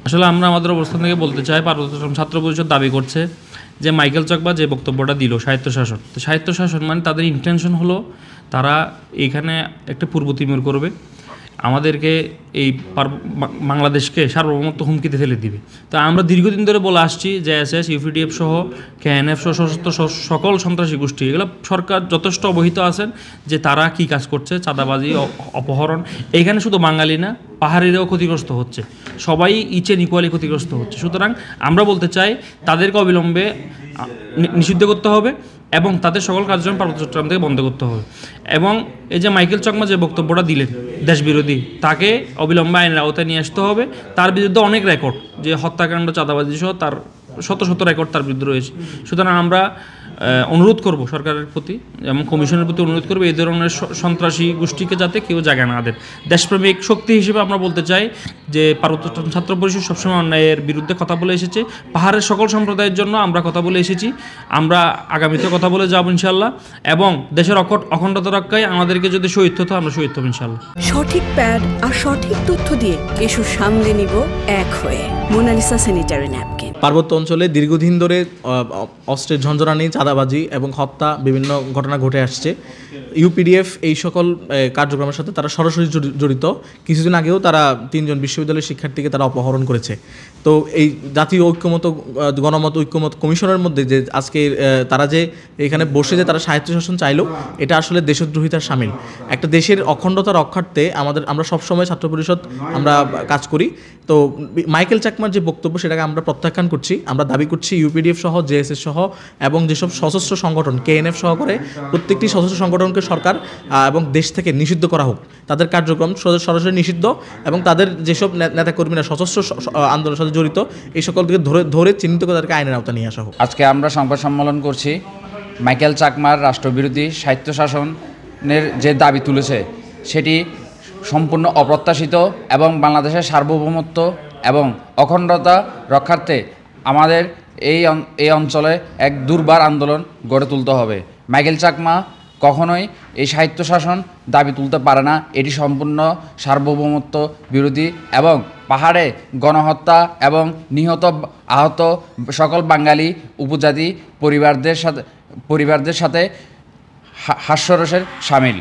আসলে আমরা আমাদের অবস্থান থেকে বলতে চাই, পার্বত্য চট্টগ্রাম ছাত্র পরিষদ দাবি করছে যে মাইকেল চাকমা যে বক্তব্যটা দিল স্বায়ত্তশাসন, তো স্বায়ত্তশাসন মানে তাদের ইন্টেনশন হলো তারা এখানে একটা পূর্ব তিমুর করবে, আমাদেরকে এই বাংলাদেশকে সার্বভৌমত্ব হুমকিতে ফেলে দিবে। তো আমরা দীর্ঘদিন ধরে বলে আসছি যে এসএস, ইউপিডিএফ সহ কেএনএফ সহ সশস্ত্র সকল সন্ত্রাসী গোষ্ঠী, এগুলো সরকার যথেষ্ট অবহিত আছেন যে তারা কি কাজ করছে, চাঁদাবাজি, অপহরণ। এইখানে শুধু বাঙালি না, পাহাড়িরাও ক্ষতিগ্রস্ত হচ্ছে, সবাই ইচেন ইকুয়ালি ক্ষতিগ্রস্ত হচ্ছে। সুতরাং আমরা বলতে চাই তাদেরকে অবিলম্বে নিষিদ্ধ করতে হবে এবং তাদের সকল কার্যক্রম পার্বত্য চট্টগ্রাম থেকে বন্ধ করতে হবে। এবং এই যে মাইকেল চাকমা যে বক্তব্যটা দিলেন দেশবিরোধী, তাকে অবিলম্বে আইনের আওতায় নিয়ে আসতে হবে। তার বিরুদ্ধে অনেক রেকর্ড, যে হত্যাকাণ্ড, চাঁদাবাজি সহ তার শত শত রেকর্ড তার বিরুদ্ধে রয়েছে। সুতরাং আমরা অনুরোধ করব সরকারের প্রতি এবং কমিশনের প্রতি অনুরোধ করব এই ধরনের সন্ত্রাসী গোষ্ঠীকে যাতে কেউ জায়গা না দেন। দেশপ্রেমিক শক্তি হিসেবে আমরা বলতে চাই যে পার্বত্য ছাত্র পরিষদ সবসময় অন্যায়ের বিরুদ্ধে কথা বলে এসেছে, পাহাড়ের সকল সম্প্রদায়ের জন্য আমরা কথা বলে এসেছি, আমরা আগামীতে কথা বলে যাব ইনশাল্লাহ। এবং দেশের অখণ্ডতা রক্ষায় আমাদেরকে যদি শহীদ হতো আমরা শহীদ হব ইনশাল্লাহ। সঠিক প্যাড আর সঠিক তথ্য দিয়ে এসব সামলে নিব এক হয়ে। Monalisa sanitary napkin. পার্বত্য অঞ্চলে দীর্ঘদিন ধরে অস্ত্রের ঝঞ্ঝনানি, চাঁদাবাজি এবং হত্যা বিভিন্ন ঘটনা ঘটে আসছে। ইউপিডিএফ এই সকল কার্যক্রমের সাথে তারা সরাসরি জড়িত। কিছুদিন আগেও তারা 3 জন বিশ্ববিদ্যালয়ের শিক্ষার্থীকে তারা অপহরণ করেছে। তো এই জাতীয় ঐক্যমত গণমত ঐক্যমত কমিশনের মধ্যে যে আজকে তারা যে এখানে বসে যে তারা স্বায়ত্তশাসন চাইলো, এটা আসলে দেশদ্রোহিতার শামিল। একটা দেশের অখণ্ডতা রক্ষার্থে আমরা সবসময় ছাত্র পরিষদ আমরা কাজ করি। তো মাইকেল চাকমার যে বক্তব্য সেটাকে আমরা প্রত্যাখ্যান করছি। আমরা দাবি করছি ইউপিডিএফ সহ, জেএসএস সহ এবং যেসব সশস্ত্র সংগঠন কেএনএফ সহ করে প্রত্যেকটি সশস্ত্র সংগঠনকে সরকার এবং দেশ থেকে নিষিদ্ধ করা হোক, তাদের কার্যক্রম সরাসরি নিষিদ্ধ এবং তাদের যেসব নেতাকর্মীরা সশস্ত্র আন্দোলনের সাথে জড়িত এই সকলকে ধরে চিহ্নিত করে তাদেরকে আইনের আওতা নিয়ে আসা হোক। আজকে আমরা সংবাদ সম্মেলন করছি মাইকেল চাকমার রাষ্ট্রবিরোধী স্বায়ত্তশাসনের যে দাবি তুলেছে সেটি সম্পূর্ণ অপ্রত্যাশিত এবং বাংলাদেশের সার্বভৌমত্ব এবং অখণ্ডতা রক্ষার্থে আমাদের এই অঞ্চলে এক দুর্বার আন্দোলন গড়ে তুলতে হবে। মাইকেল চাকমা কখনোই এই স্বায়ত্তশাসন দাবি তুলতে পারে না, এটি সম্পূর্ণ সার্বভৌমত্ব বিরোধী এবং পাহাড়ে গণহত্যা এবং নিহত আহত সকল বাঙালি উপজাতি পরিবারদের সাথে হাস্যরসের শামিল।